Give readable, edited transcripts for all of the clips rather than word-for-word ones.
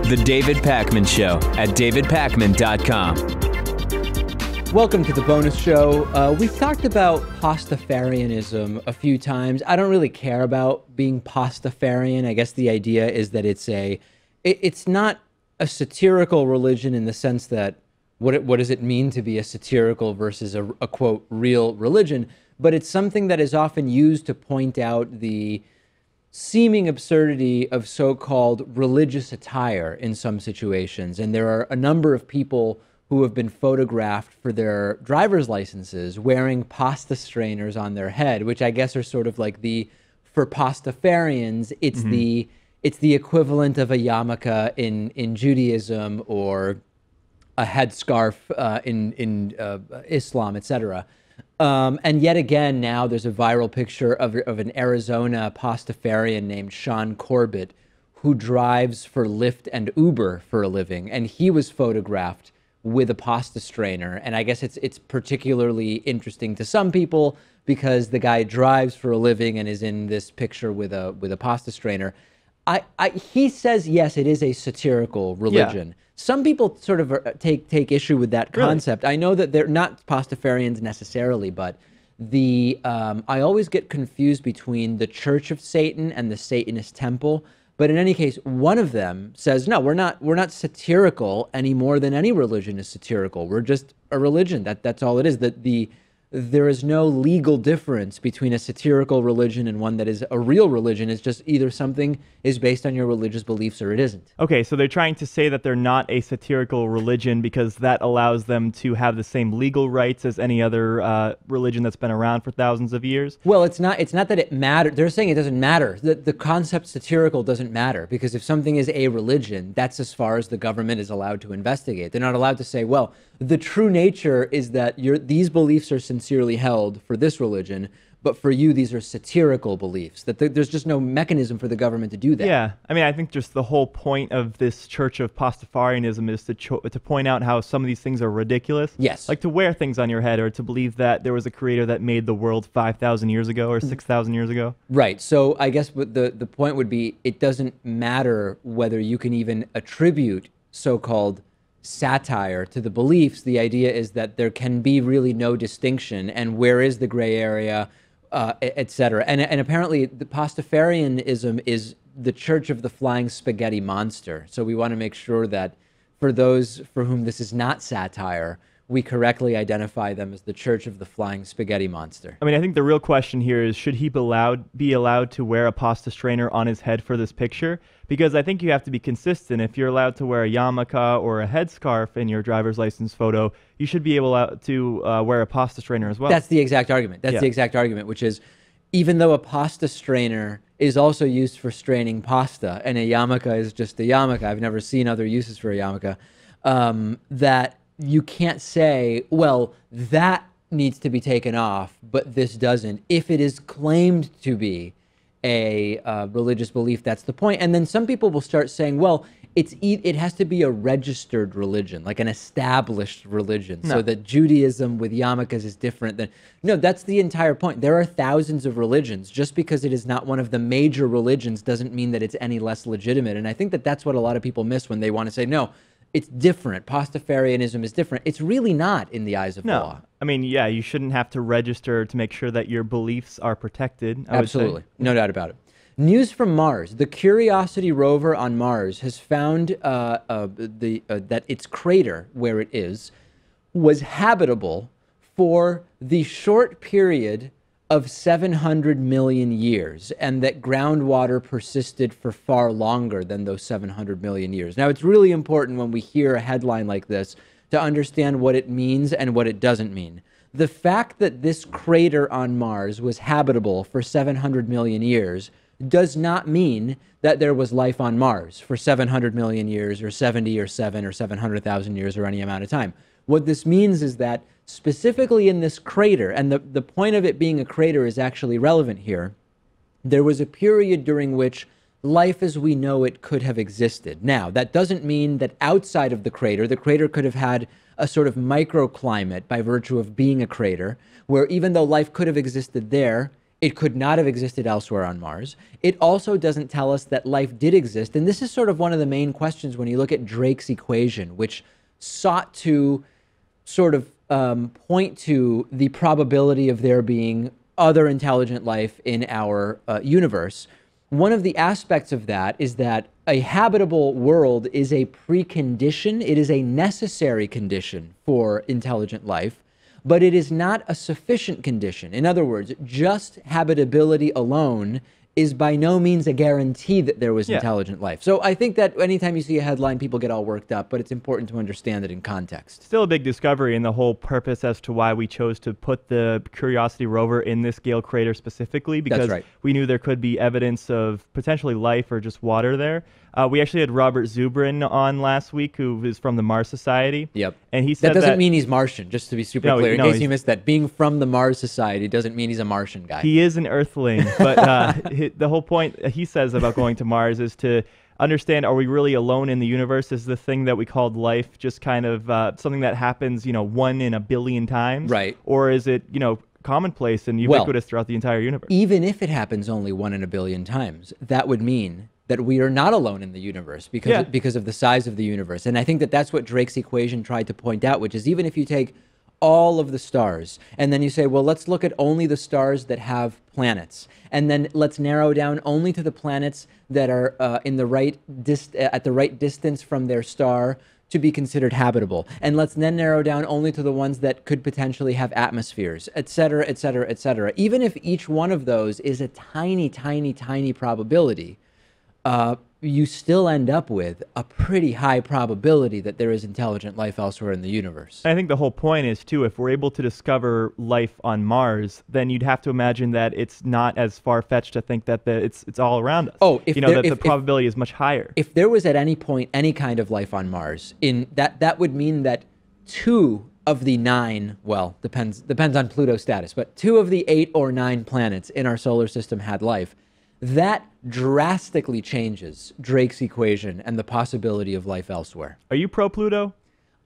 The David Pakman Show at davidpakman.com. Welcome to the bonus show. We've talked about Pastafarianism a few times. I don't really care about being Pastafarian. I guess the idea is that it's not a satirical religion in the sense that what does it mean to be a satirical versus a quote real religion, but it's something that is often used to point out the seeming absurdity of so-called religious attire in some situations. And there are a number of people who have been photographed for their driver's licenses wearing pasta strainers on their head, which I guess are sort of like for Pastafarians, it's the equivalent of a yarmulke in Judaism or a headscarf in Islam, etc. And yet again, now there's a viral picture of an Arizona Pastafarian named Sean Corbett who drives for Lyft and Uber for a living, and he was photographed with a pasta strainer. And I guess it's particularly interesting to some people because the guy drives for a living and is in this picture with a pasta strainer. He says, yes, it is a satirical religion. Yeah. Some people sort of take issue with that concept. Really? I know that they're not Pastafarians necessarily, but I always get confused between the Church of Satan and the Satanist Temple. But in any case, one of them says, no, we're not satirical any more than any religion is satirical. We're just a religion. That's all it is. There is no legal difference between a satirical religion and one that is a real religion. It's just either something is based on your religious beliefs or it isn't. Okay, so they're trying to say that they're not a satirical religion because that allows them to have the same legal rights as any other religion that's been around for thousands of years? Well, it's not that it matters. They're saying it doesn't matter. The concept satirical doesn't matter because if something is a religion, that's as far as the government is allowed to investigate. They're not allowed to say, well, the true nature is that these beliefs are sincerely held for this religion, but for you, these are satirical beliefs. That there's just no mechanism for the government to do that. Yeah, I mean, I think just the whole point of this Church of Pastafarianism is to point out how some of these things are ridiculous. Yes. Like to wear things on your head or to believe that there was a creator that made the world 5,000 years ago or 6,000 years ago. Right. So I guess what the point would be, it doesn't matter whether you can even attribute so-called satire to the beliefs. The idea is that there can be really no distinction, and where is the gray area, etc. And apparently the Pastafarianism is the Church of the Flying Spaghetti Monster. So we want to make sure that for those for whom this is not satire, we correctly identify them as the Church of the Flying Spaghetti Monster. I mean, I think the real question here is, should he be allowed to wear a pasta strainer on his head for this picture? Because I think you have to be consistent. If you're allowed to wear a yarmulke or a headscarf in your driver's license photo, you should be able to wear a pasta strainer as well. That's the exact argument. That's the exact argument, which is, even though a pasta strainer is also used for straining pasta, and a yarmulke is just a yarmulke, I've never seen other uses for a yarmulke, that you can't say, well, that needs to be taken off, but this doesn't. If it is claimed to be a religious belief, that's the point. And then some people will start saying, well, it has to be a registered religion, like an established religion, so that Judaism with yarmulkes is different than... No, that's the entire point. There are thousands of religions. Just because it is not one of the major religions doesn't mean that it's any less legitimate. And I think that that's what a lot of people miss when they want to say, no, it's different. Pastafarianism is different. It's really not in the eyes of law. I mean, yeah, you shouldn't have to register to make sure that your beliefs are protected. Absolutely. No doubt about it. News from Mars. The Curiosity rover on Mars has found that its crater, where it is, was habitable for the short period of 700 million years, and that groundwater persisted for far longer than those 700 million years. Now, it's really important when we hear a headline like this to understand what it means and what it doesn't mean. The fact that this crater on Mars was habitable for 700 million years does not mean that there was life on Mars for 700 million years or 70 or 7 or 700,000 years or any amount of time. What this means is that specifically in this crater, and the point of it being a crater is actually relevant here, there was a period during which life as we know it could have existed. Now, that doesn't mean that outside of the crater could have had a sort of microclimate by virtue of being a crater, where even though life could have existed there, It could not have existed elsewhere on Mars. It also doesn't tell us that life did exist. And this is sort of one of the main questions when you look at Drake's equation, which sought to sort of point to the probability of there being other intelligent life in our universe. One of the aspects of that is that a habitable world is a precondition. It is a necessary condition for intelligent life, but it is not a sufficient condition. In other words, just habitability alone is by no means a guarantee that there was intelligent life. So I think that anytime you see a headline, people get all worked up, but it's important to understand it in context. Still a big discovery, and the whole purpose as to why we chose to put the Curiosity rover in this Gale crater specifically, because we knew there could be evidence of potentially life or just water there. We actually had Robert Zubrin on last week, who is from the Mars Society. Yep. And he said that doesn't mean he's Martian, just to be super clear. In no, case you missed that, being from the Mars Society doesn't mean he's a Martian guy. He is an Earthling, but the whole point he says about going to Mars is to understand, are we really alone in the universe? Is the thing that we called life just kind of something that happens, 1 in a billion times? Right. Or is it, commonplace and ubiquitous throughout the entire universe? Even if it happens only 1 in a billion times, that would mean that we are not alone in the universe because of the size of the universe. And I think that that's what Drake's equation tried to point out, which is even if you take all of the stars and then you say, well, let's look at only the stars that have planets, and then let's narrow down only to the planets that are at the right distance from their star to be considered habitable. And let's then narrow down only to the ones that could potentially have atmospheres, et cetera, et cetera, et cetera. Even if each one of those is a tiny, tiny, tiny probability, you still end up with a pretty high probability that there is intelligent life elsewhere in the universe. I think the whole point is, too, if we're able to discover life on Mars, then you'd have to imagine that it's not as far-fetched to think that it's all around us. Oh, the probability is much higher. If there was at any point any kind of life on Mars, that would mean that 2 of the 9, well, depends on Pluto's status, but 2 of the 8 or 9 planets in our solar system had life. That drastically changes Drake's equation and the possibility of life elsewhere. Are you pro-Pluto?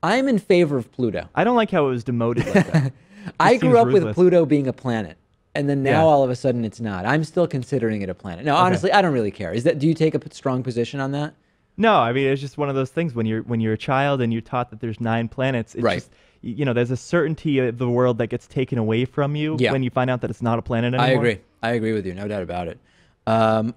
I'm in favor of Pluto. I don't like how it was demoted like that. I grew up with Pluto being a planet, and then now all of a sudden it's not. I'm still considering it a planet. No, honestly, I don't really care. Do you take a strong position on that? No, I mean, it's just one of those things when you're a child and you're taught that there's 9 planets. It's just, there's a certainty of the world that gets taken away from you when you find out that it's not a planet anymore. I agree with you, no doubt about it.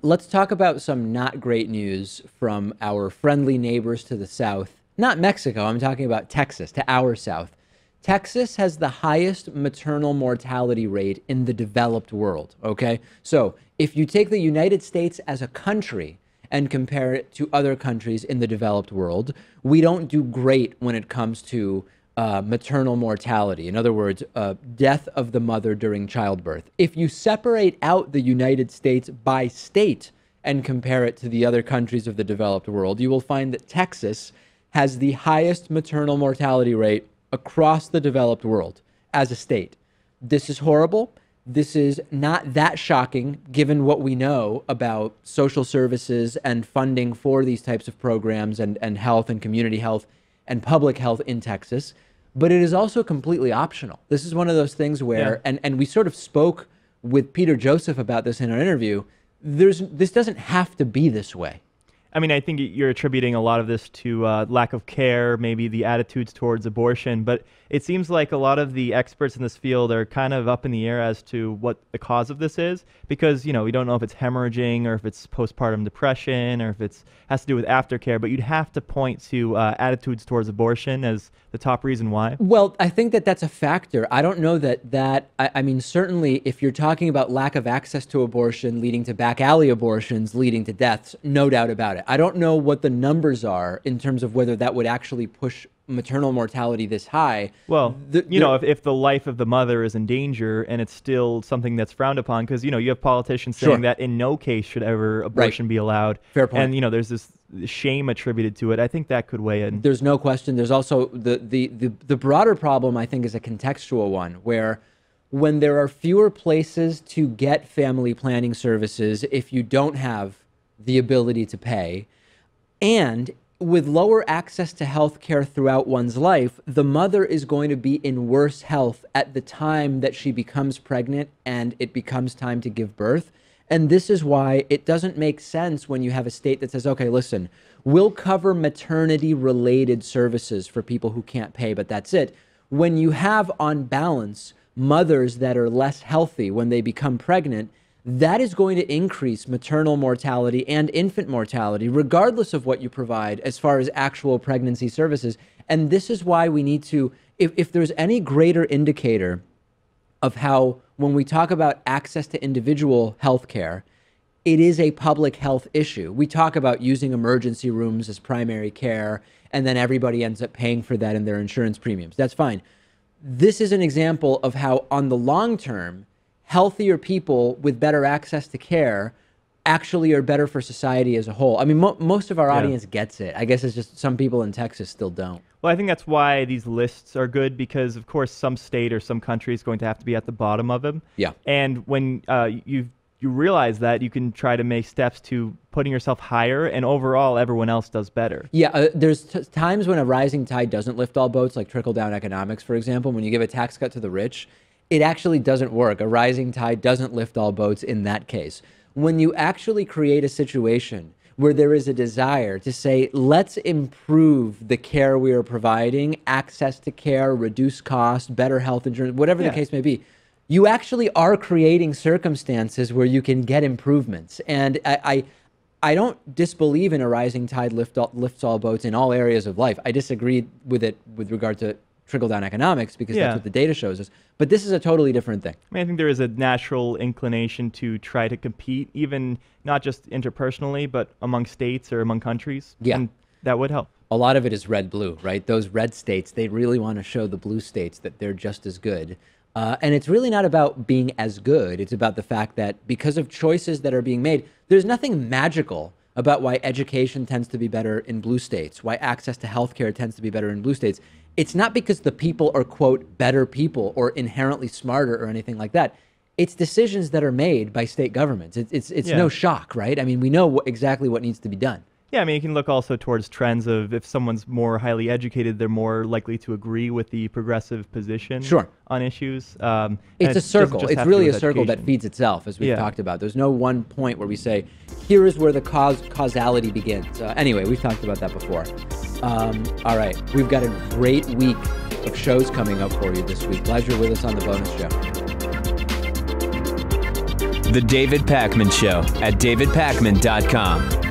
Let's talk about some not great news from our friendly neighbors to the south. Not Mexico, I'm talking about Texas, to our south. Texas has the highest maternal mortality rate in the developed world, okay? So if you take the United States as a country and compare it to other countries in the developed world, we don't do great when it comes to maternal mortality. In other words, death of the mother during childbirth. If you separate out the United States by state and compare it to the other countries of the developed world, you will find that Texas has the highest maternal mortality rate across the developed world as a state. This is horrible. This is not that shocking given what we know about social services and funding for these types of programs and health and community health and public health in Texas. But it is also completely optional. This is one of those things where, and we sort of spoke with Peter Joseph about this in our interview, this doesn't have to be this way. I mean, I think you're attributing a lot of this to lack of care, maybe the attitudes towards abortion, but it seems like a lot of the experts in this field are kind of up in the air as to what the cause of this is, because, we don't know if it's hemorrhaging or if it's postpartum depression or if it has to do with aftercare, but you'd have to point to attitudes towards abortion as the top reason why. Well, I think that that's a factor. I don't know I mean, certainly if you're talking about lack of access to abortion leading to back alley abortions, leading to deaths, no doubt about it. I don't know what the numbers are in terms of whether that would actually push maternal mortality this high. Well, if the life of the mother is in danger and it's still something that's frowned upon, because, you have politicians saying that in no case should ever abortion be allowed. Fair point. And, there's this shame attributed to it. I think that could weigh in. There's no question. There's also the broader problem, I think, is a contextual one, where when there are fewer places to get family planning services if you don't have the ability to pay, and with lower access to health care throughout one's life, the mother is going to be in worse health at the time that she becomes pregnant and it becomes time to give birth. And this is why it doesn't make sense when you have a state that says, okay, listen, we'll cover maternity-related services for people who can't pay, but that's it. When you have, on balance, mothers that are less healthy when they become pregnant, that is going to increase maternal mortality and infant mortality, regardless of what you provide as far as actual pregnancy services. And this is why we need to, if there's any greater indicator of how, when we talk about access to individual health care, it is a public health issue. We talk about using emergency rooms as primary care, and then everybody ends up paying for that in their insurance premiums. That's fine. This is an example of how, on the long term, healthier people with better access to care actually are better for society as a whole. I mean, most of our audience gets it. I guess it's just some people in Texas still don't. Well, I think that's why these lists are good, because, of course, some state or some country is going to have to be at the bottom of them. Yeah. And when you realize that, you can try to make steps to putting yourself higher, and overall, everyone else does better. Yeah, there's times when a rising tide doesn't lift all boats, like trickle-down economics, for example. When you give a tax cut to the rich, it actually doesn't work. A rising tide doesn't lift all boats in that case. When you actually create a situation where there is a desire to say, let's improve the care we are providing, access to care, reduce costs, better health insurance, whatever the case may be, you actually are creating circumstances where you can get improvements. And I don't disbelieve in a rising tide lifts all boats in all areas of life. I disagree with it with regard to trickle-down economics, because that's what the data shows us. But this is a totally different thing. I mean, I think there is a natural inclination to try to compete, even not just interpersonally, but among states or among countries. Yeah. And that would help. A lot of it is red-blue, right? Those red states, they really want to show the blue states that they're just as good. And it's really not about being as good. It's about the fact that because of choices that are being made, there's nothing magical about why education tends to be better in blue states, why access to healthcare tends to be better in blue states. It's not because the people are, quote, better people or inherently smarter or anything like that. It's decisions that are made by state governments. It's no shock, right? I mean, we know exactly what needs to be done. Yeah, I mean, you can look also towards trends of, if someone's more highly educated, they're more likely to agree with the progressive position on issues. It's a circle. It's really a circle that feeds itself, as we've talked about. There's no one point where we say, here is where the causality begins. Anyway, we've talked about that before. All right, we've got a great week of shows coming up for you this week. Glad you're with us on the bonus show. The David Pakman Show at davidpakman.com.